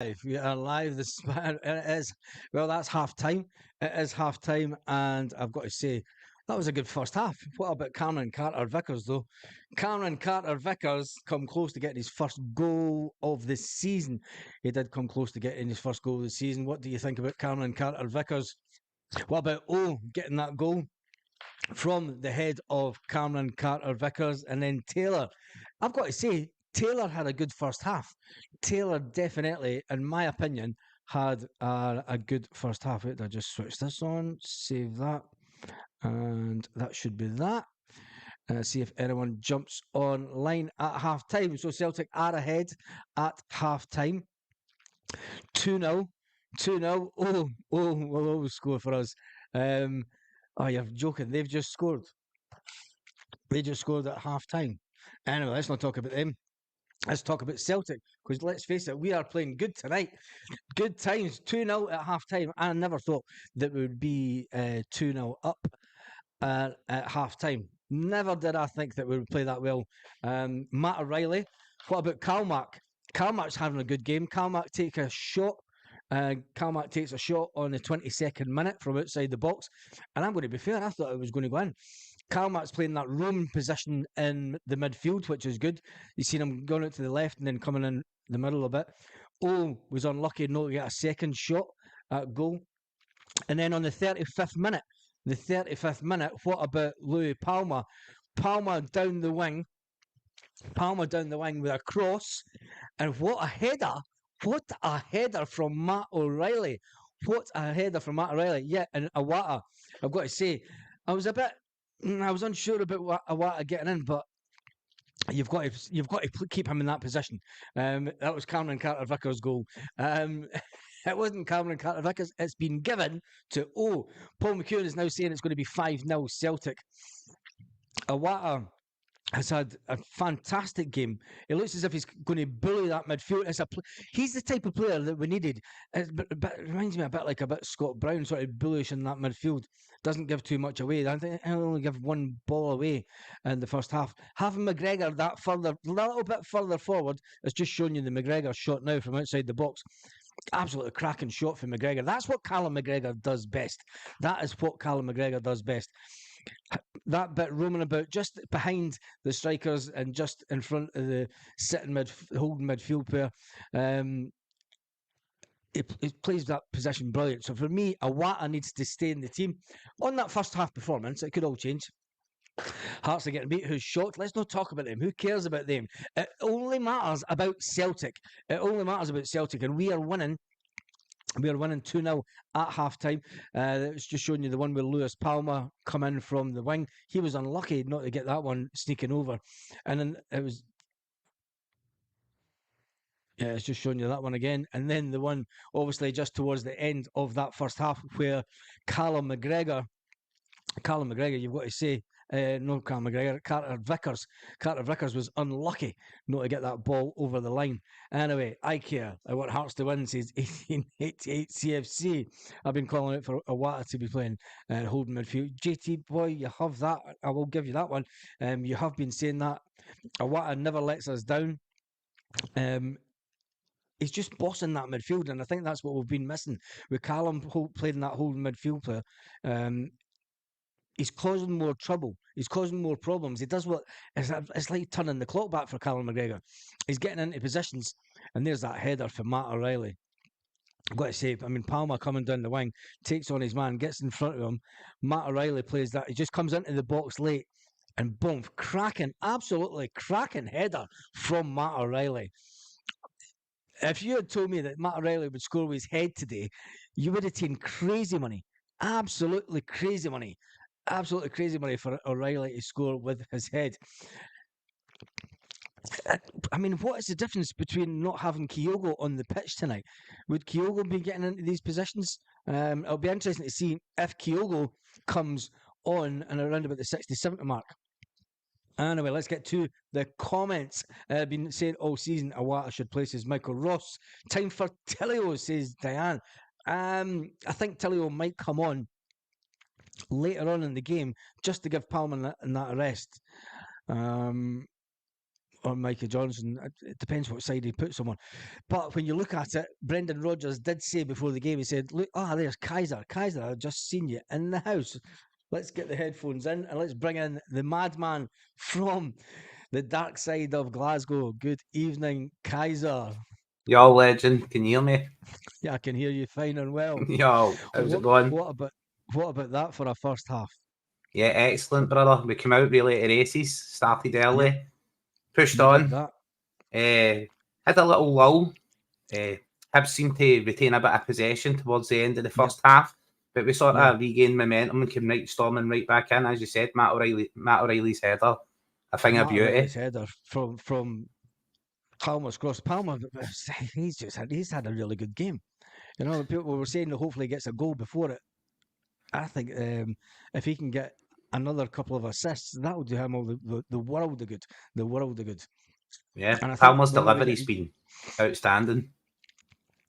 We are live. It is, well, that's half time. It is half time, and I've got to say that was a good first half. What about Cameron Carter Vickers though? Cameron Carter Vickers come close to getting his first goal of the season. He did come close to getting his first goal of the season. What do you think about Cameron Carter Vickers? What about getting that goal from the head of Cameron Carter Vickers, and then Taylor? I've got to say, Taylor had a good first half. Taylor definitely, in my opinion, had a good first half. Wait, I just switch this on, save that, and that should be that. See if anyone jumps online at half time. So Celtic are ahead at half time. 2 0. 2 0. Will always score for us. Oh, you're joking. They've just scored. They just scored at half time. Anyway, let's not talk about them. Let's talk about Celtic, because let's face it, we are playing good tonight. Good times, 2 0 at half time. I never thought that we would be 2 0 up at half time. Never did I think that we would play that well. Matt O'Reilly, what about Calmac? Calmac's having a good game. Calmac takes a shot. Calmac takes a shot on the 22nd minute from outside the box. And I'm going to be fair, I thought it was going to go in. Calmack's playing that roaming position in the midfield, which is good. You've seen him going out to the left and then coming in the middle a bit. Was unlucky not to get a second shot at goal. And then on the 35th minute, what about Louis Palma? Palma down the wing with a cross. And what a header! What a header from Matt O'Reilly. Yeah, and Awata, I've got to say, I was unsure about Awata getting in, but you've got to keep him in that position. That was Cameron Carter Vickers' goal. It wasn't Cameron Carter Vickers. It's been given to Paul McEwen is now saying it's going to be 5-0 Celtic. Awata has had a fantastic game. It looks as if he's going to bully that midfield. He's the type of player that we needed. It reminds me a bit Scott Brown, sort of bullish in that midfield. Doesn't give too much away. I think he'll only give one ball away in the first half. Having McGregor a little bit further forward, has just shown you the McGregor shot now from outside the box. Absolutely cracking shot for McGregor. That's what Callum McGregor does best. That is what Callum McGregor does best. That bit roaming about just behind the strikers and just in front of the holding midfield player. It plays that position brilliant. So for me, Awata needs to stay in the team. On that first half performance, it could all change. Hearts are getting beat. Who's shocked? Let's not talk about them. Who cares about them? It only matters about Celtic. And we are winning. We are winning 2-0 at half time. It's just showing you the one where Lewis Palma come in from the wing. He was unlucky not to get that one sneaking over. And then it was. Yeah, it's just showing you that one again. And then the one, obviously, just towards the end of that first half, where Callum McGregor, you've got to say, no, Callum McGregor, Carter Vickers was unlucky not to get that ball over the line. Anyway, I care. I want Hearts to win, says 1888 CFC. I've been calling out for Awata to be playing holding midfield. JT, boy, you have that. I will give you that one. You have been saying that. Awata never lets us down. He's just bossing that midfield, and I think that's what we've been missing with Callum playing that holding midfield player. He's causing more trouble. He's causing more problems. He does what it's like turning the clock back for Callum McGregor. He's getting into positions, and there's that header for Matt O'Reilly. I've got to say, I mean, Palmer coming down the wing, takes on his man, gets in front of him. Matt O'Reilly plays that. He just comes into the box late, and boom, absolutely cracking header from Matt O'Reilly. If you had told me that Matt O'Reilly would score with his head today, you would have taken crazy money. Absolutely crazy money for O'Reilly to score with his head. I mean, what is the difference between not having Kyogo on the pitch tonight? Would Kyogo be getting into these positions? It'll be interesting to see if Kyogo comes on and around about the 60-70 mark. Anyway, let's get to the comments. Been saying all season Awata should place as Michael Ross. Time for Tillio, says Diane. I think Tillio might come on later on in the game just to give Palman that a rest. or Micah Johnson. It depends what side he puts him on. But when you look at it, Brendan Rodgers did say before the game, he said, "Look, there's Kaiser. Kaiser, I've just seen you in the house. Let's get the headphones in and let's bring in the madman from the dark side of Glasgow. Good evening, Kaiser." Yo, legend, can you hear me? Yeah, I can hear you fine and well. Yo, how's it What going? what about that for a first half? Yeah, excellent, brother. We came out really to races, started Yep, early, pushed you did on, that. had a little lull. Hibs seemed to retain a bit of possession towards the end of the Yep, first half, but we sort yeah. of regained momentum and came right storming right back in. As you said, Matt O'Reilly's header, a thing of Matt beauty. O'Reilly's header from Palmer's cross. Palmer, he's had a really good game. You know, people were saying that hopefully he gets a goal before it. I think if he can get another couple of assists, that would do him all the world of good. The world of good. Yeah, And I think Palmer's the only way that delivery's been outstanding.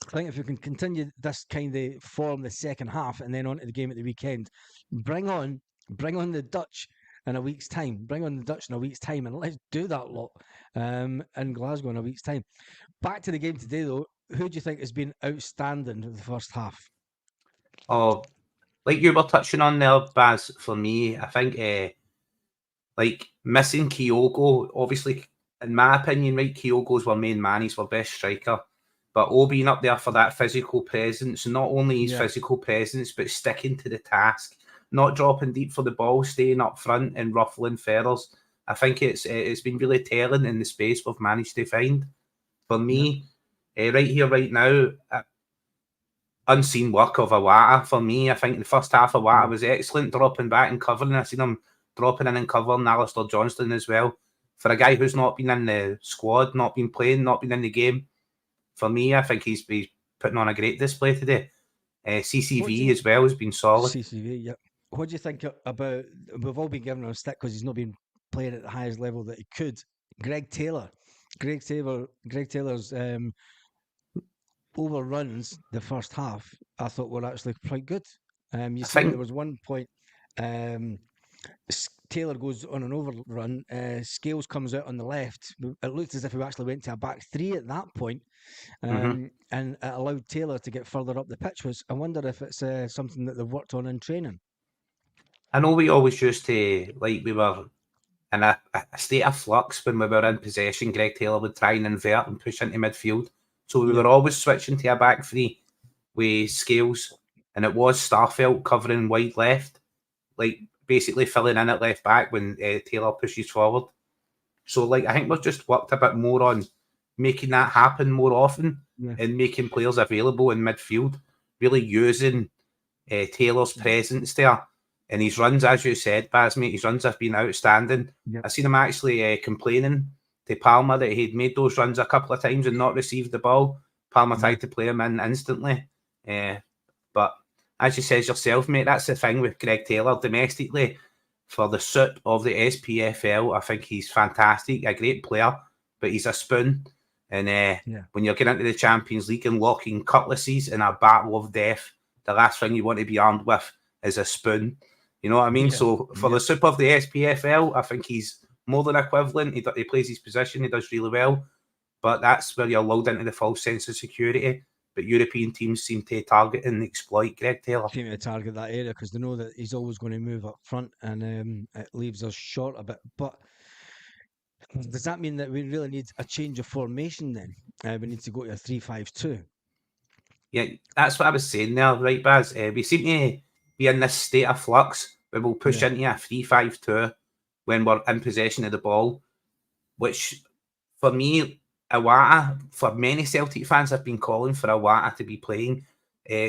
I think if we can continue this kind of form the second half and then on to the game at the weekend, bring on the Dutch in a week's time. Bring on the Dutch in a week's time, and let's do that lot in Glasgow in a week's time. Back to the game today, though. Who do you think has been outstanding in the first half? Oh, like you were touching on there, Baz, for me, I think like missing Kyogo, obviously, in my opinion, right, Kyogo's our main man, he's our best striker. But O being up there for that physical presence, not only his Yeah, physical presence, but sticking to the task, not dropping deep for the ball, staying up front and ruffling feathers. I think it's been really telling in the space we've managed to find. For yeah, me, right here, right now, unseen work of Awata for me. I think the first half of Awata yeah. was excellent, dropping back and covering. I seen him dropping in and covering Alistair Johnston as well. For a guy who's not been in the squad, not been playing, not been in the game, for me, I think he's putting on a great display today. What do CCV you as well has been solid. CCV? Yeah. What do you think about? We've all been giving him a stick because he's not been playing at the highest level that he could. Greg Taylor, Greg Taylor's overruns the first half, I thought were actually quite good. You I see, there think, was one point. Um, Taylor goes on an overrun. Scales comes out on the left. It looked as if we actually went to a back three at that point, mm-hmm. and it allowed Taylor to get further up the pitch. I wonder if it's something that they've worked on in training. I know we always used to, like, we were in a state of flux when we were in possession. Greg Taylor would try and invert and push into midfield. So we Yeah, were always switching to a back three with Scales, and it was Starfelt covering wide left, like basically filling in at left back when Taylor pushes forward. So, like, I think we've just worked a bit more on making that happen more often yeah, and making players available in midfield, really using Taylor's presence there. And his runs, as you said, Baz, mate, his runs have been outstanding. yeah, I seen him actually complaining to Palmer that he'd made those runs a couple of times and not received the ball. Palmer yeah. tried to play him in instantly. But as you says yourself, mate, that's the thing with Greg Taylor domestically. For the suit of the SPFL, I think he's fantastic, a great player, but he's a spoon. And Yeah. when you're getting into the Champions League and locking cutlasses in a battle of death, the last thing you want to be armed with is a spoon. You know what I mean? Yeah, So for the yeah. soup of the SPFL, I think he's more than equivalent. He plays his position, he does really well, but that's where you're lulled into the false sense of security. But European teams seem to target and exploit Greg Taylor. Seem to target that area because they know that he's always going to move up front, and it leaves us short a bit. But does that mean that we really need a change of formation then? We need to go to a 3-5-2. Yeah, that's what I was saying there, right, Baz? We seem to be in this state of flux where we'll push Yeah, into a 3-5-2 when we're in possession of the ball, which for me, Awata, for many Celtic fans, have been calling for Awata to be playing.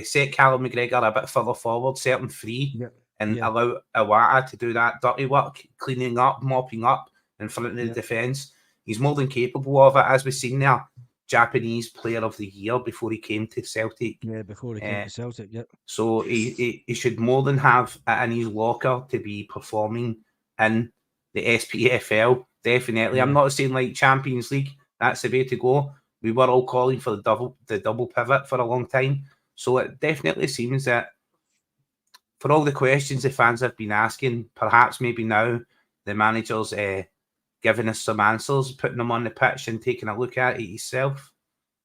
Set Callum McGregor a bit further forward, set him free, yeah, and yeah, allow Awata to do that dirty work, cleaning up, mopping up in front of the yeah, defence. He's more than capable of it, as we've seen there. Japanese Player of the Year before he came to Celtic. yeah. Before he came to Celtic, yeah, So he should more than have it in his locker to be performing in the SPFL. Definitely. I'm yeah, not saying like Champions League, that's the way to go. We were all calling for the double pivot for a long time. So it definitely seems that for all the questions the fans have been asking, perhaps maybe now the manager's giving us some answers, putting them on the pitch and taking a look at it yourself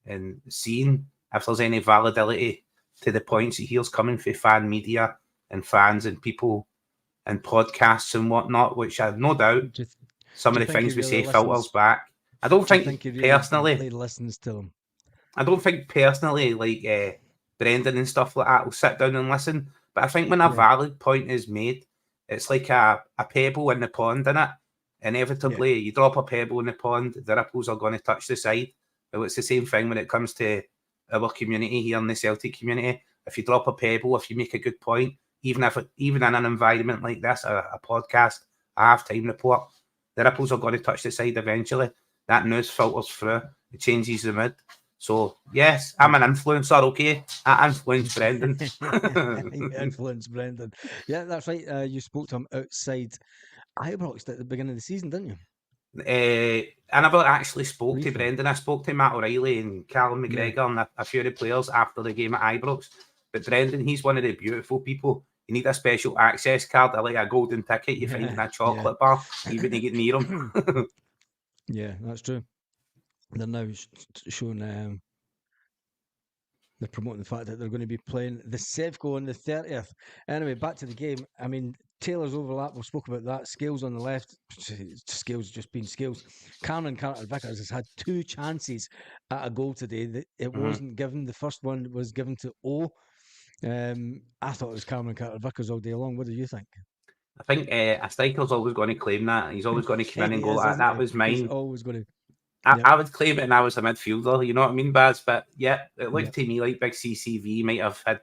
and seeing if there's any validity to the points he hears coming from fan media and fans and people and podcasts and whatnot, which I have no doubt some of the things we say filters back. I don't think personally listens to them. I don't think personally like Brendan and stuff like that will sit down and listen. But I think when a valid point is made, it's like a pebble in the pond, innit? Inevitably, you drop a pebble in the pond, the ripples are going to touch the side. Well, it's the same thing when it comes to our community here in the Celtic community. If you drop a pebble, if you make a good point, even in an environment like this, a podcast, a half-time report, the ripples are going to touch the side eventually. That news filters through, it changes the mood. So, yes, I'm an influencer, okay? I influence Brendan. You influence Brendan. Yeah, that's right. You spoke to him outside Ibrox at the beginning of the season, didn't you? I never actually spoke to Brendan. I spoke to Matt O'Reilly and Callum McGregor and a few of the players after the game at Ibrox. But Brendan, he's one of the beautiful people. You need a special access card, like a golden ticket you find in a chocolate bar, even to get near him. Yeah, that's true. They're now showing, they're promoting the fact that they're going to be playing the Sevco on the 30th. Anyway, back to the game. I mean, Taylor's overlap, we've spoken about that. Scales on the left, Scales just being Scales. Cameron Carter-Vickers has had 2 chances at a goal today. It wasn't given. The first one was given to O. I thought it was Cameron Carter-Vickers all day long. What do you think? I think a striker's always going to claim that. He's always going to come in and go, that was mine. He's always going to. I would claim it and I was a midfielder, you know what I mean, Baz? But yeah, it looked to me like big CCV might have had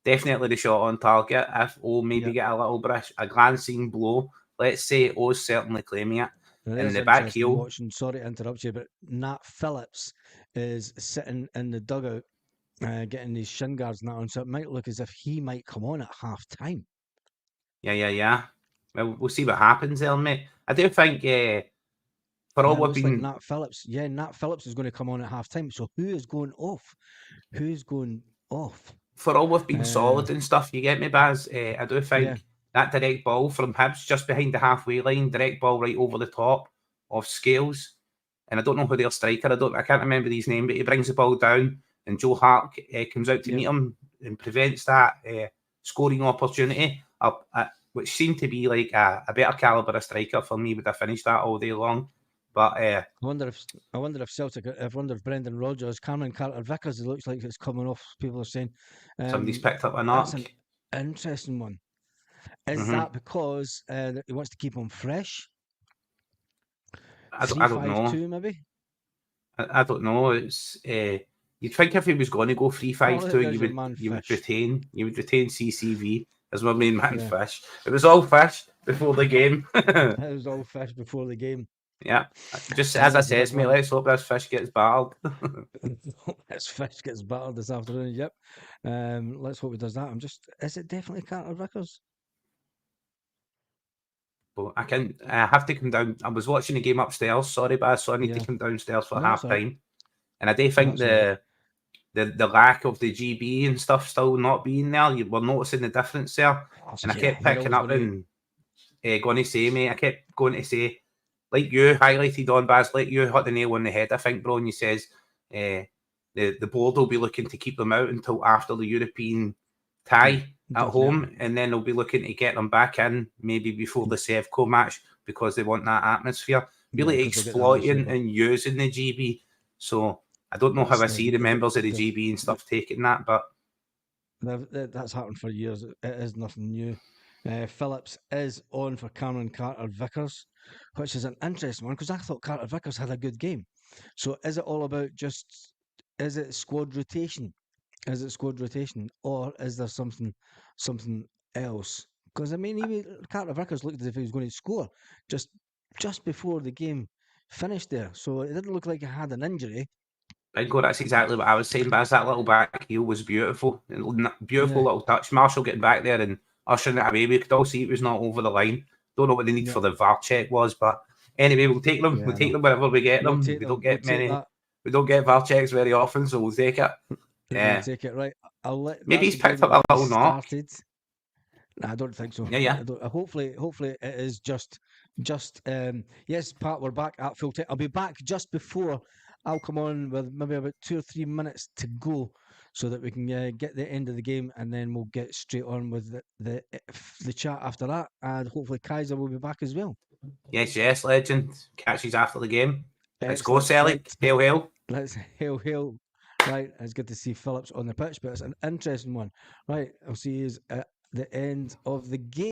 definitely the shot on target. If O maybe get a little brush, a glancing blow, let's say O's certainly claiming it. In the back heel. Sorry to interrupt you, but Nat Phillips is sitting in the dugout getting his shin guards and that on, so it might look as if he might come on at half time. Yeah. Well, we'll see what happens there, mate. I do think for all we've been... Nat Phillips is going to come on at half time. So who is going off? Who's going off? For all we've been solid and stuff, you get me, Baz? I do think that direct ball from Hibs just behind the halfway line, direct ball right over the top of Scales. And I don't know who their striker, I can't remember his name, but he brings the ball down and Joe Hart comes out to meet him and prevents that scoring opportunity, which seemed to be like a better calibre of striker for me, would have finished that all day long. But I wonder if Celtic, if Brendan Rodgers, Cameron Carter-Vickers, it looks like it's coming off. People are saying somebody's picked up a knock. That's an interesting one. Is that because he wants to keep him fresh? I don't know. 3-5-2 maybe. I don't know. It's you'd think if he was going to go 3-5-2, you would retain CCV as my main man. Fish. It was all fish before the game. It was all fish before the game. Yeah, just as I says, mate, let's hope this fish gets battled. This fish gets battled this afternoon, yep. Let's hope he does that. Is it definitely Carter-Vickers? Well, I have to come down. I was watching the game upstairs, sorry, but so I need to come downstairs for half time. And I do think the lack of the GB and stuff still not being there, we're noticing the difference there. And I kept picking up and going to say, mate, I kept going to say, like you highlighted on, Baz, like you hit the nail on the head, I think, bro, and you says the board will be looking to keep them out until after the European tie at home, and then they'll be looking to get them back in maybe before the Sevco match because they want that atmosphere. Really exploiting and using the GB. So I don't know how I see the members of the GB and stuff taking that, but that's happened for years. It is nothing new. Phillips is on for Cameron Carter-Vickers, which is an interesting one because I thought Carter-Vickers had a good game. So is it all about is it squad rotation? Is it squad rotation, or is there something else? Because I mean, Carter-Vickers looked as if he was going to score just before the game finished there, so it didn't look like he had an injury. Bingo, that's exactly what I was saying, Baz. That little back heel was beautiful. Beautiful little touch. Marshall getting back there and ushering it away. We could all see it was not over the line. Don't know what the need for the VAR check was, but anyway, we'll take them. We'll take them wherever we get them. We don't get we don't get VAR checks very often, so we'll take it. Yeah, take it, right. Maybe he's picked up a little knock. No, I don't think so. Yeah. Hopefully it is just just yes, Pat, we're back at full time. I'll be back just before. I'll come on with maybe about 2 or 3 minutes to go, so that we can get the end of the game, and then we'll get straight on with the chat after that, and hopefully Kaiser will be back as well. Yes, legend. Catches after the game. Let's go, Excellent. Celtic. Right. Hail, hail. Let's hail. Right, it's good to see Phillips on the pitch, but it's an interesting one. Right, I'll see you at the end of the game.